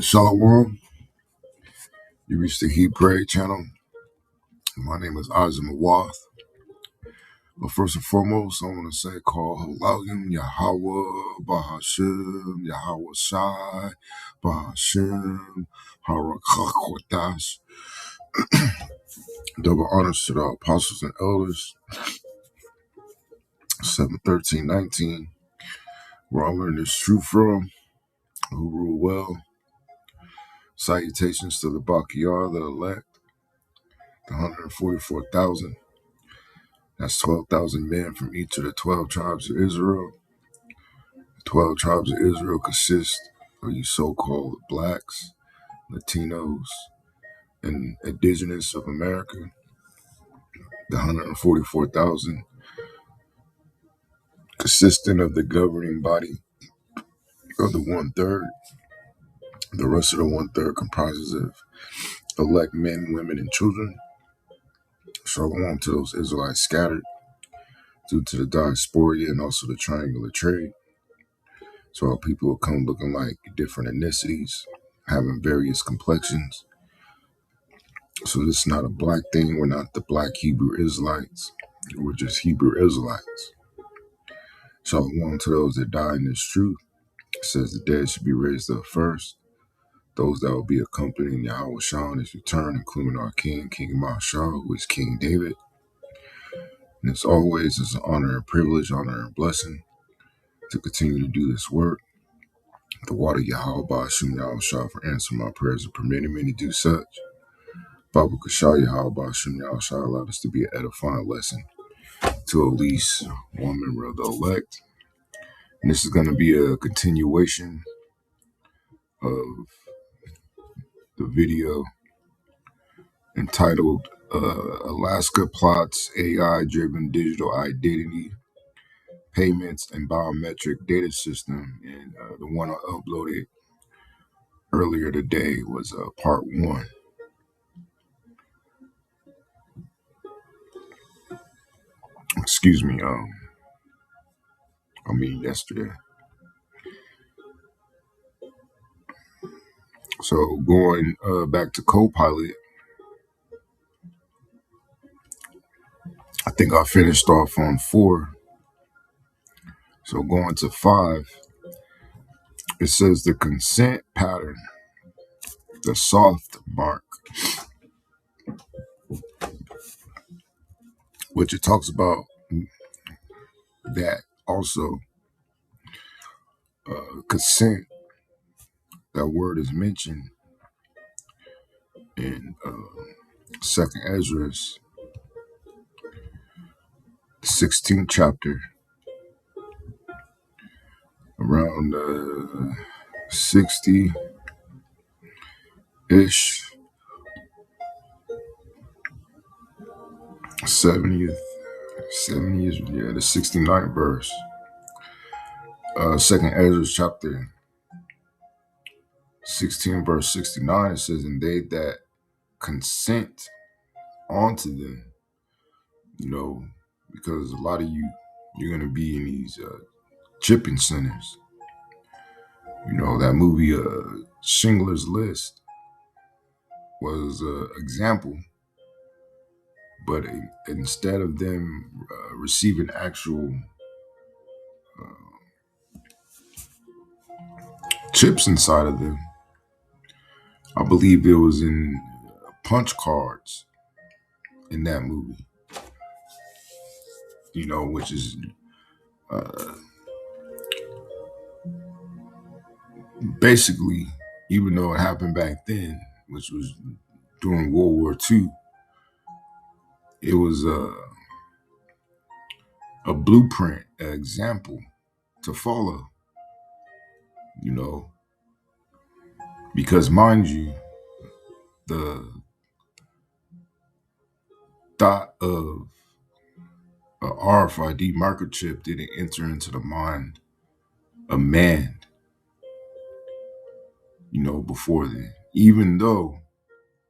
Shalom. You reached the Heat Parade channel. My name is Ozzy Mawath. But first and foremost, I want to say call Halayim Yahweh Bahashem Yahweh Shai Bahashem Harakakwadash. Double honors to the apostles and elders. 7:13:19. Where I learned this truth from, who rule well. Salutations to the Bakiyar, the elect, the 144,000. That's 12,000 men from each of the 12 tribes of Israel. The 12 tribes of Israel consist of you so-called blacks, Latinos, and indigenous of America. The 144,000 consisting of the governing body of the one-third. The rest of the one-third comprises of elect men, women, and children. Shalom to those Israelites scattered due to the diaspora and also the triangular trade. So our people will come looking like different ethnicities, having various complexions. So this is not a black thing. We're not the black Hebrew Israelites. We're just Hebrew Israelites. Shalom to those that die in this truth. It says the dead should be raised up first. Those that will be accompanying Yahweh Shah in his return, including our King, King Mashah, who is King David. And as always, it's an honor and privilege, honor and blessing to continue to do this work. The water Yahweh Ba'ashim Yahweh Shah for answering my prayers and permitting me to do such. Baba Kashah Yahweh Ba'ashim Yahweh Shah allowed us to be an edifying lesson to at least one member of the elect. And this is going to be a continuation of the video entitled Alaska Plots AI-Driven Digital Identity Payments and Biometric Data System. And the one I uploaded earlier today was part one. Excuse me, yesterday. So going back to Copilot, I think I finished off on 4. So going to 5, it says the consent pattern, the soft mark, which it talks about that also. Consent, that word is mentioned in 2nd Ezra, 16th chapter, around 60-ish, 70th, yeah, the 69th verse. 2nd Ezra chapter 16 verse 69, it says, and they that consent onto them, because a lot of you're going to be in these chipping centers. That movie Schindler's List was an example, but instead of them receiving actual chips inside of them, I believe it was in punch cards in that movie, which is basically, even though it happened back then, which was during World War II, it was a blueprint, an example to follow, you know, because mind you, the thought of a RFID microchip didn't enter into the mind of man, before then, even though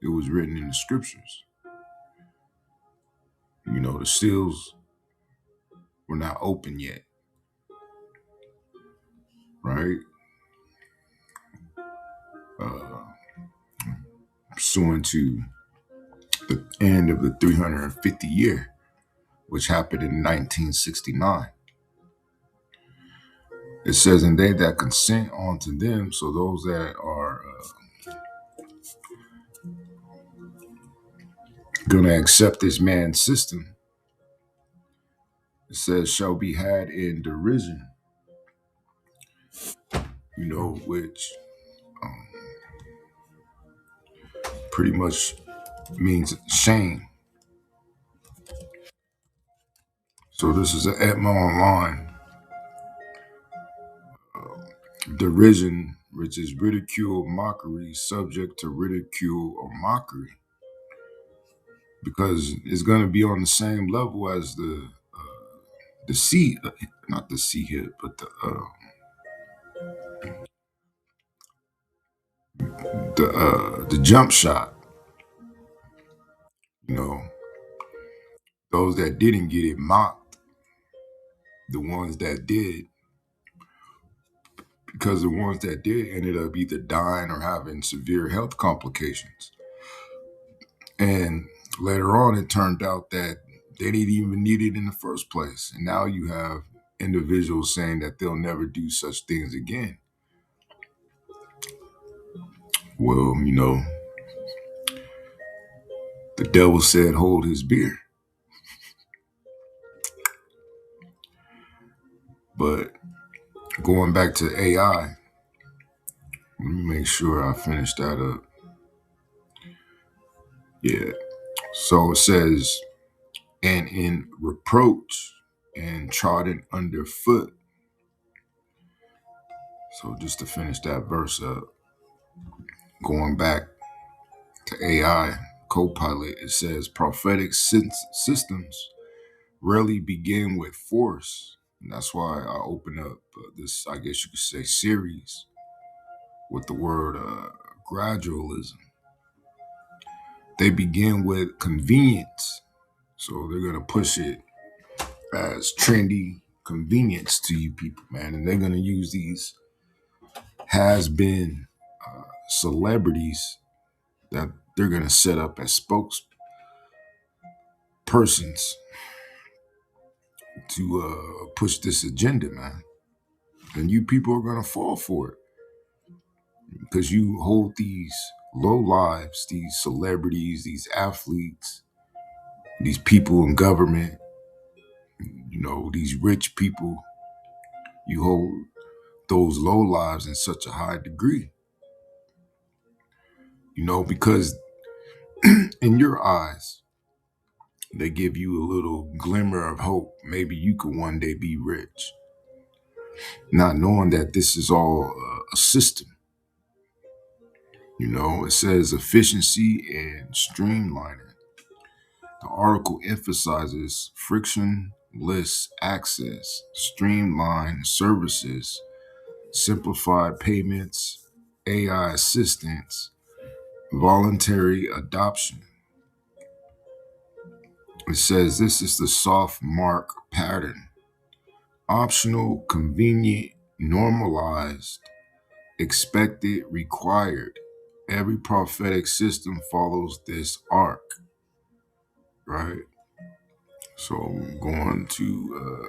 it was written in the scriptures. The seals were not open yet, right? Uh, Pursuant to the end of the 350 year, which happened in 1969. It says, and they that consent unto them, so those that are going to accept this man's system, it says, shall be had in derision, which um, pretty much means shame. So this is an Etmo Online derision, which is ridicule, mockery, subject to ridicule or mockery, because it's going to be on the same level as the C, not the C hit, but the jump shot. You know, those that didn't get it mocked the ones that did, because the ones that did ended up either dying or having severe health complications. And later on, it turned out that they didn't even need it in the first place. And now you have individuals saying that they'll never do such things again. Well, the devil said, hold his beer. But going back to AI, let me make sure I finish that up. Yeah. So it says, and in reproach and trodden underfoot. So just to finish that verse up, going back to AI, Copilot, it says prophetic systems rarely begin with force. And that's why I open up this, I guess you could say, series with the word gradualism. They begin with convenience. So they're going to push it as trendy convenience to you people, man. And they're going to use these has-been celebrities that they're going to set up as spokespersons to push this agenda, man. And you people are going to fall for it because you hold these low lives, these celebrities, these athletes, these people in government, these rich people. You hold those low lives in such a high degree, because in your eyes, they give you a little glimmer of hope. Maybe you could one day be rich, not knowing that this is all a system. It says efficiency and streamlining. The article emphasizes frictionless access, streamlined services, simplified payments, AI assistance, voluntary adoption. It says this is the soft mark pattern. Optional, convenient, normalized, expected, required. Every prophetic system follows this arc, right? So I'm going to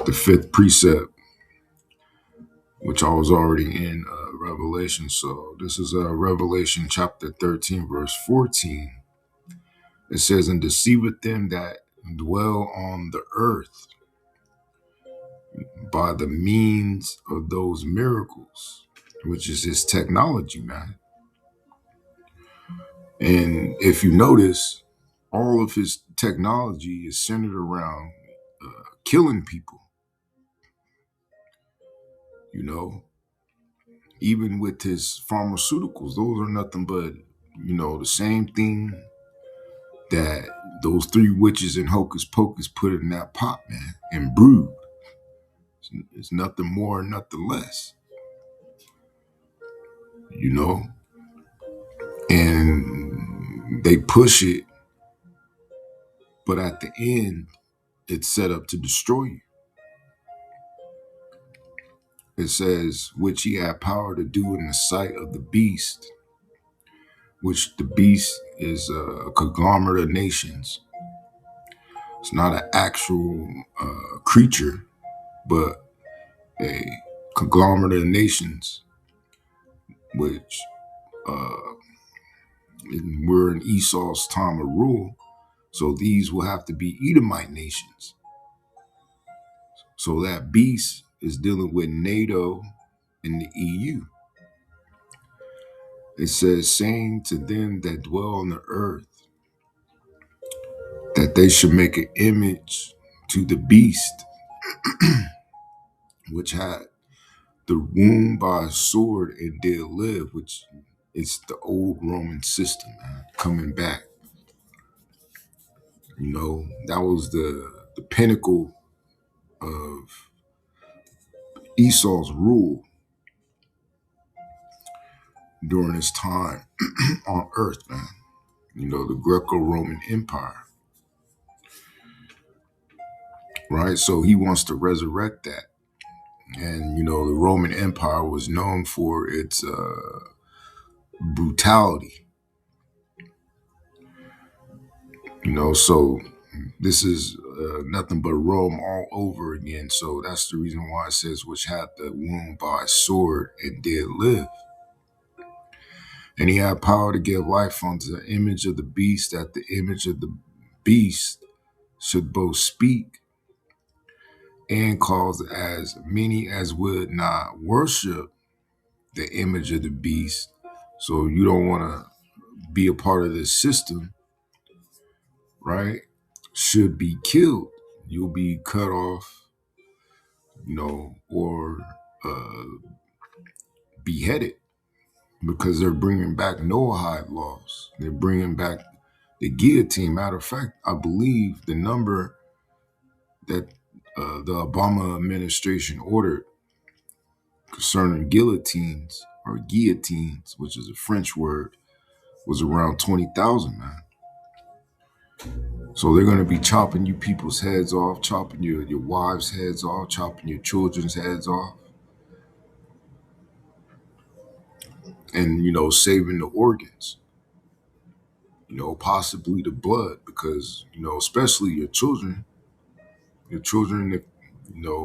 the fifth precept, which I was already in Revelation. So this is Revelation chapter 13, verse 14. It says, and deceiveth them that dwell on the earth by the means of those miracles. which is his technology, man. And if you notice, all of his technology is centered around killing people, you know, even with his pharmaceuticals, those are nothing but, the same thing that those three witches in Hocus Pocus put in that pot, man, and brewed. It's nothing more, nothing less, you know, and they push it, but at the end, it's set up to destroy you. It says, which he had power to do in the sight of the beast, which the beast is a conglomerate of nations. It's not an actual creature, but a conglomerate of nations, which we're in Esau's time of rule. So these will have to be Edomite nations. So that beast is dealing with NATO and the EU. It says, saying to them that dwell on the earth, that they should make an image to the beast, which had the wound by a sword and did live, which is the old Roman system, man, coming back. That was the pinnacle of Esau's rule during his time on earth, man. The Greco-Roman Empire, right? So he wants to resurrect that. And, the Roman Empire was known for its brutality, so this is nothing but Rome all over again. So that's the reason why it says, which had the wound by a sword and did live. And he had power to give life unto the image of the beast, that the image of the beast should both speak and cause as many as would not worship the image of the beast. So you don't want to be a part of this system, right? Should be killed. You'll be cut off, or uh, beheaded, because they're bringing back Noahide laws. They're bringing back the guillotine. Matter of fact, I believe the number that the Obama administration ordered concerning guillotines, which is a French word, was around 20,000, man. So they're going to be chopping you people's heads off, chopping your wives' heads off, chopping your children's heads off, and, saving the organs, possibly the blood, because, especially your children, if,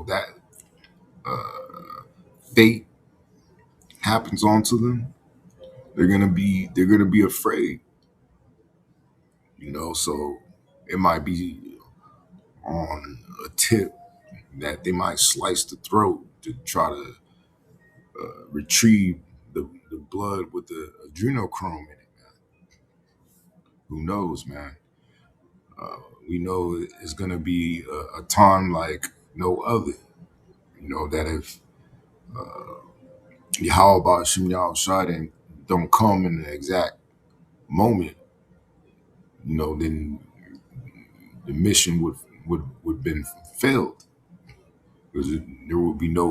that fate happens onto them, they're gonna be afraid, so it might be on a tip that they might slice the throat to try to retrieve the blood with the adrenochrome in it, man. Who knows, man? We know it's gonna be a time like no other, that if Yahweh Shem Shai don't come in the exact moment, then the mission would been failed, because there would be no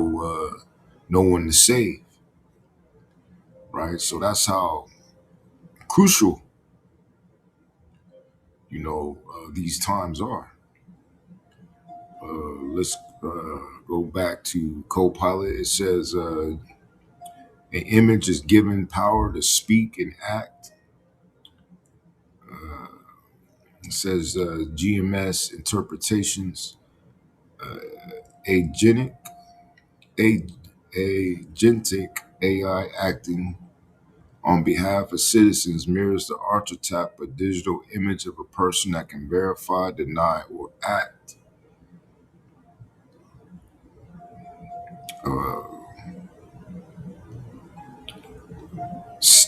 one to save, right? So that's how crucial these times are. Let's go back to Copilot. It says an image is given power to speak and act. It says GMS interpretations, agenic, agentic AI acting on behalf of citizens mirrors the archetype, a digital image of a person that can verify, deny, or act.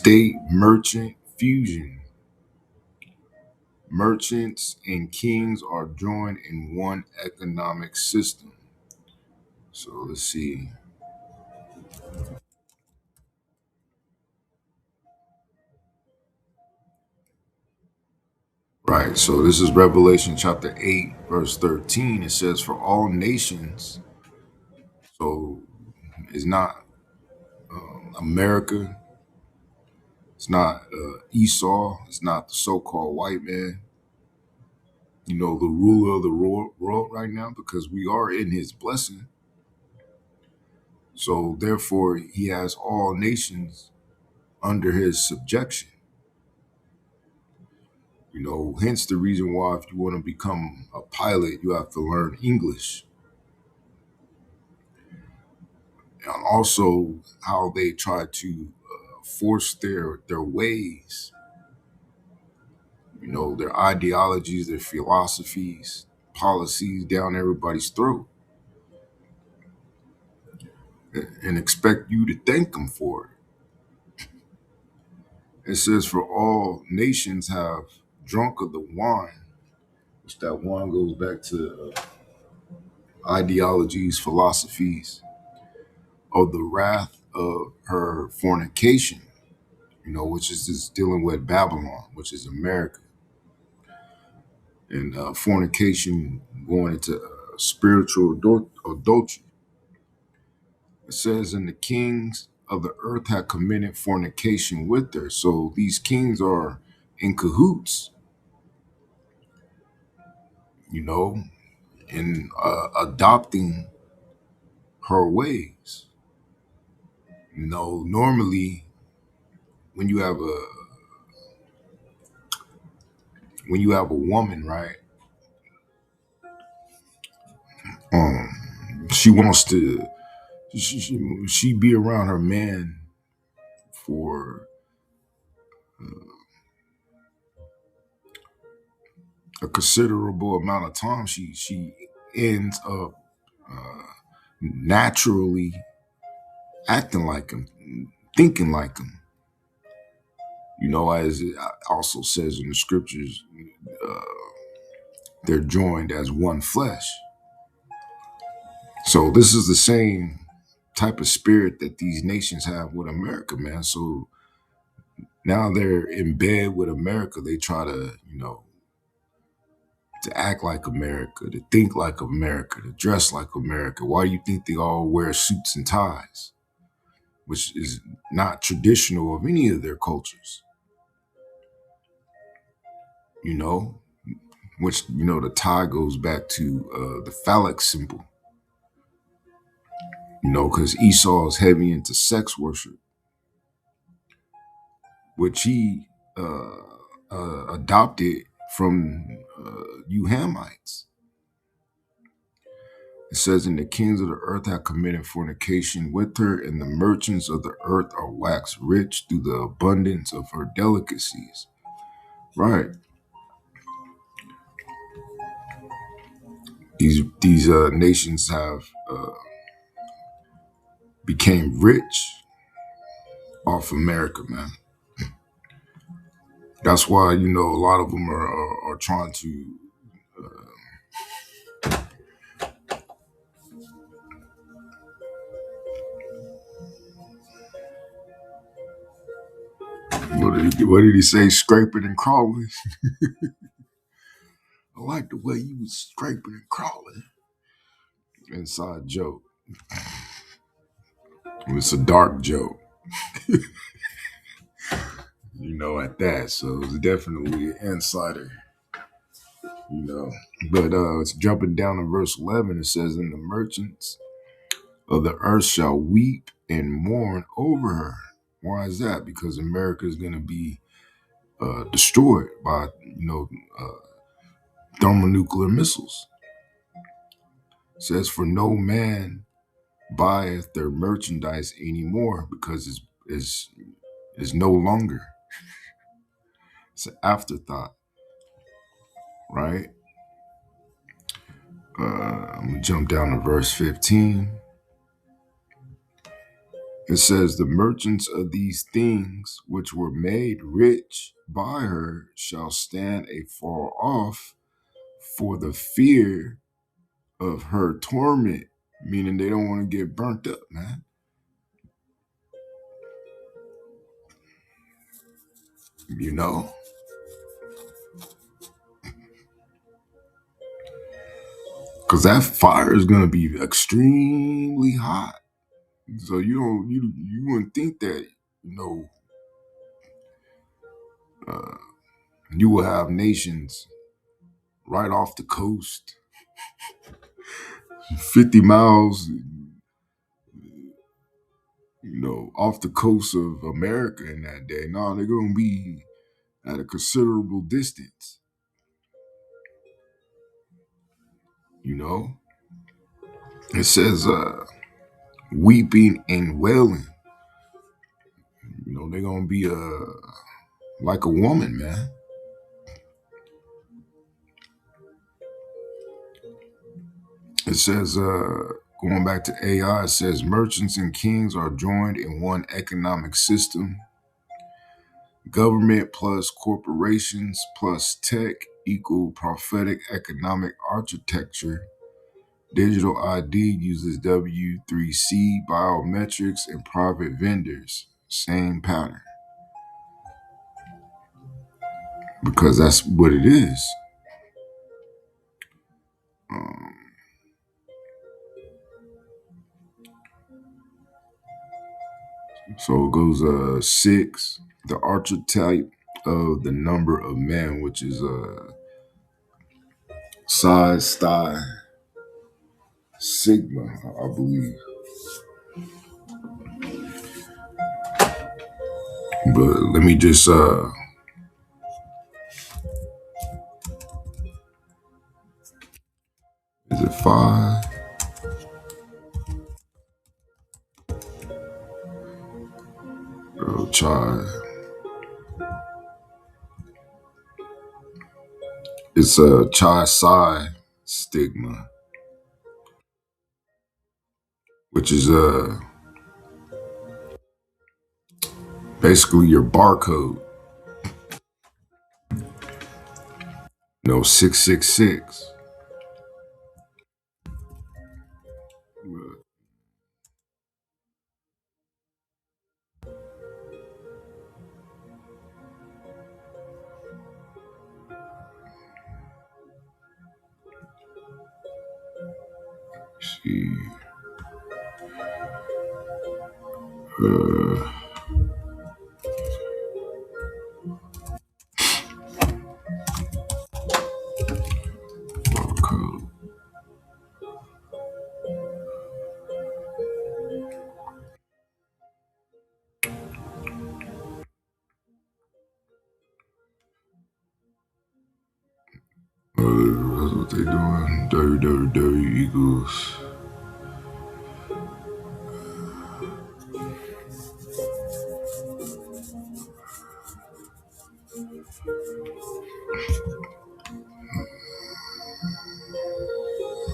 state merchant fusion. Merchants and kings are joined in one economic system. So let's see. Right. So this is Revelation chapter 8, verse 13. It says, for all nations, so it's not America, it's not Esau, it's not the so called white man, the ruler of the world right now, because we are in his blessing. So therefore, he has all nations under his subjection. Hence the reason why if you want to become a pilot, you have to learn English. And also how they try to force their ways, their ideologies, their philosophies, policies down everybody's throat and expect you to thank them for it. It says, for all nations have drunk of the wine, which that wine goes back to ideologies, philosophies of the wrath of her fornication, which is just dealing with Babylon, which is America, and fornication going into spiritual adultery. It says, and the kings of the earth have committed fornication with her. So these kings are in cahoots, you know, in adopting her ways. Normally when you have a woman, right? She wants to she be around her man for a considerable amount of time. She ends up naturally acting like him, thinking like him. As it also says in the scriptures, they're joined as one flesh. So this is the same type of spirit that these nations have with America, man. So now they're in bed with America. They try to act like America, to think like America, to dress like America. Why do you think they all wear suits and ties, which is not traditional of any of their cultures? You know, which the tie goes back to the phallic symbol. Because Esau is heavy into sex worship, which he adopted from you Hamites. It says, and the kings of the earth have committed fornication with her, and the merchants of the earth are waxed rich through the abundance of her delicacies. Right. These nations have became rich off America, man. That's why a lot of them are trying to. What did he say? Scraping and crawling. I like the way you was scraping and crawling. Inside joke. It's a dark joke, at that. So it's definitely an insider, you know. But it's jumping down to verse 11. It says, and the merchants of the earth shall weep and mourn over her. Why is that? Because America is going to be destroyed by, thermonuclear missiles. It says, for no man buyeth their merchandise anymore because it's no longer. It's an afterthought, right? I'm gonna jump down to verse 15. It says, the merchants of these things which were made rich by her shall stand afar off for the fear of her torment, meaning they don't want to get burnt up, man. You know, because that fire is going to be extremely hot. So you wouldn't think that, you know, uh, you will have nations right off the coast, 50 miles, off the coast of America in that day. No, they're going to be at a considerable distance, you know. It says, weeping and wailing. They're going to be like a woman, man. It says, going back to AI, it says merchants and kings are joined in one economic system. Government plus corporations plus tech equal prophetic economic architecture. Digital ID uses W3C, biometrics, and private vendors. Same pattern. Because that's what it is. Um, so it goes 6, the archetype of the number of men, which is size, style, sigma, I believe. But let me just is it 5? Oh, child. It's a chi psi stigma, which is basically your barcode. 666. See, uh, barcode. That's what they doing. www equals.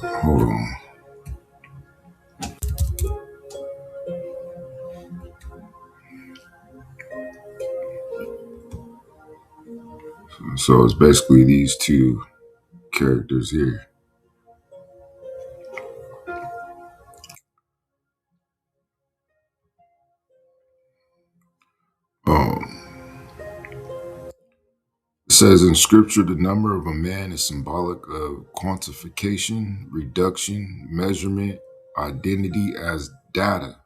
Hold on. So it's basically these two characters here. It says in scripture, the number of a man is symbolic of quantification, reduction, measurement, identity as data.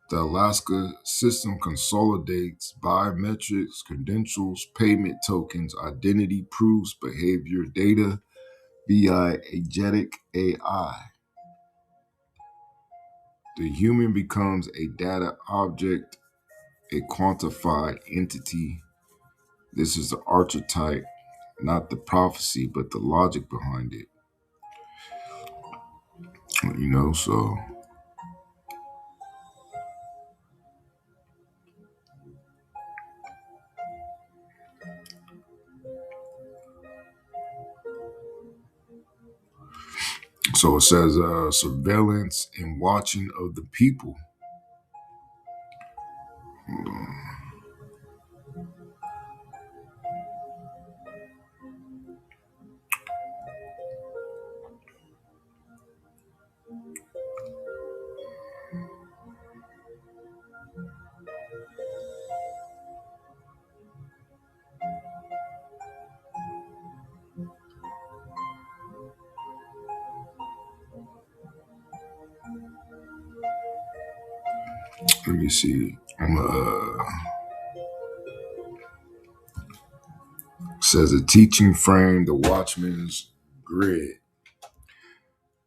The Alaska system consolidates biometrics, credentials, payment tokens, identity proofs, behavior data via agentic AI. The human becomes a data object, a quantified entity. This is the archetype, not the prophecy, but the logic behind it. So it says surveillance and watching of the people. Let me see. Says a teaching frame, the Watchman's grid.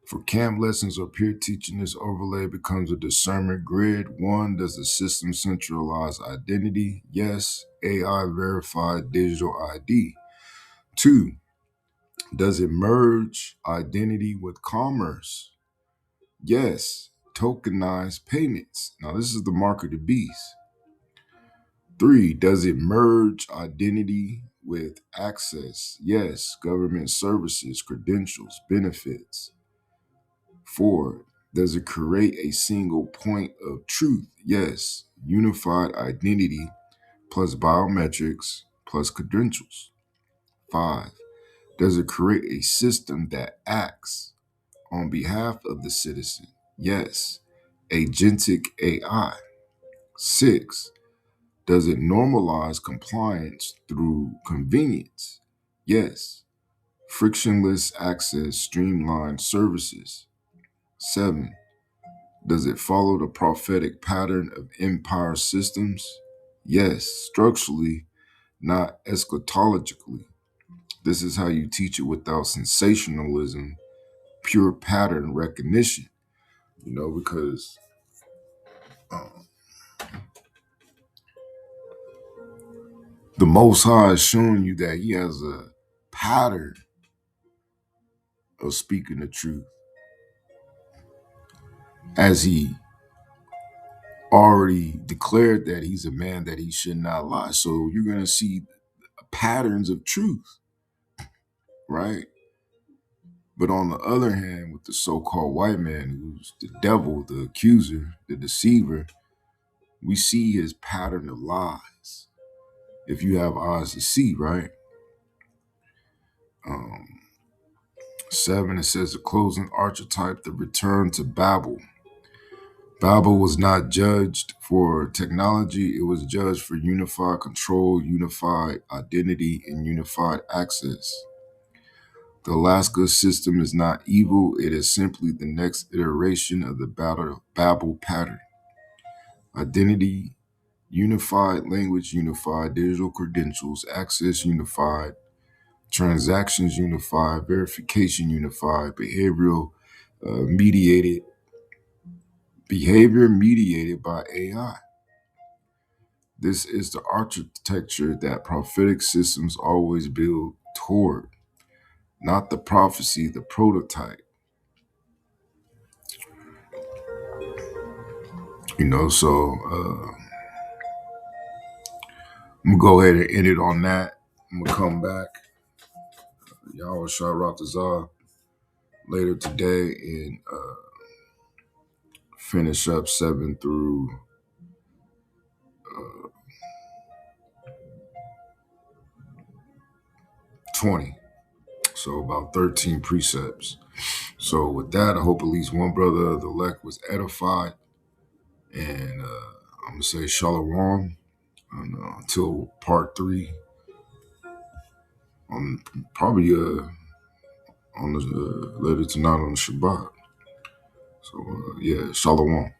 For camp lessons or peer teaching, this overlay becomes a discernment grid. 1, does the system centralize identity? Yes. AI verified digital ID. 2, does it merge identity with commerce? Yes. Tokenized payments. Now, this is the mark of the beast. 3, does it merge identity with access? Yes. Government services, credentials, benefits. 4, does it create a single point of truth? Yes. Unified identity plus biometrics plus credentials. 5, does it create a system that acts on behalf of the citizen? Yes. Agentic AI. 6, does it normalize compliance through convenience? Yes. Frictionless access, streamlined services. 7, does it follow the prophetic pattern of empire systems? Yes, structurally, not eschatologically. This is how you teach it without sensationalism, pure pattern recognition, because um, the Most High is showing you that he has a pattern of speaking the truth, as he already declared that he's a man that he should not lie. So you're going to see patterns of truth, right? But on the other hand, with the so-called white man, who's the devil, the accuser, the deceiver, we see his pattern of lies. If you have eyes to see, right? 7, it says the closing archetype, the return to Babel. Babel was not judged for technology. It was judged for unified control, unified identity, and unified access. The Alaska system is not evil. It is simply the next iteration of the Babel pattern. Identity, unified language, unified digital credentials, access unified, transactions unified, verification unified, behavior mediated by AI. This is the architecture that prophetic systems always build toward, not the prophecy, the prototype. So I'm gonna go ahead and end it on that. I'm gonna come back. Y'all will shout out to Zah later today and finish up 7 through 20. So about 13 precepts. So with that, I hope at least one brother of the elect was edified. And I'm gonna say shalom until part 3. Probably on the later tonight on the Shabbat. So yeah, shalom.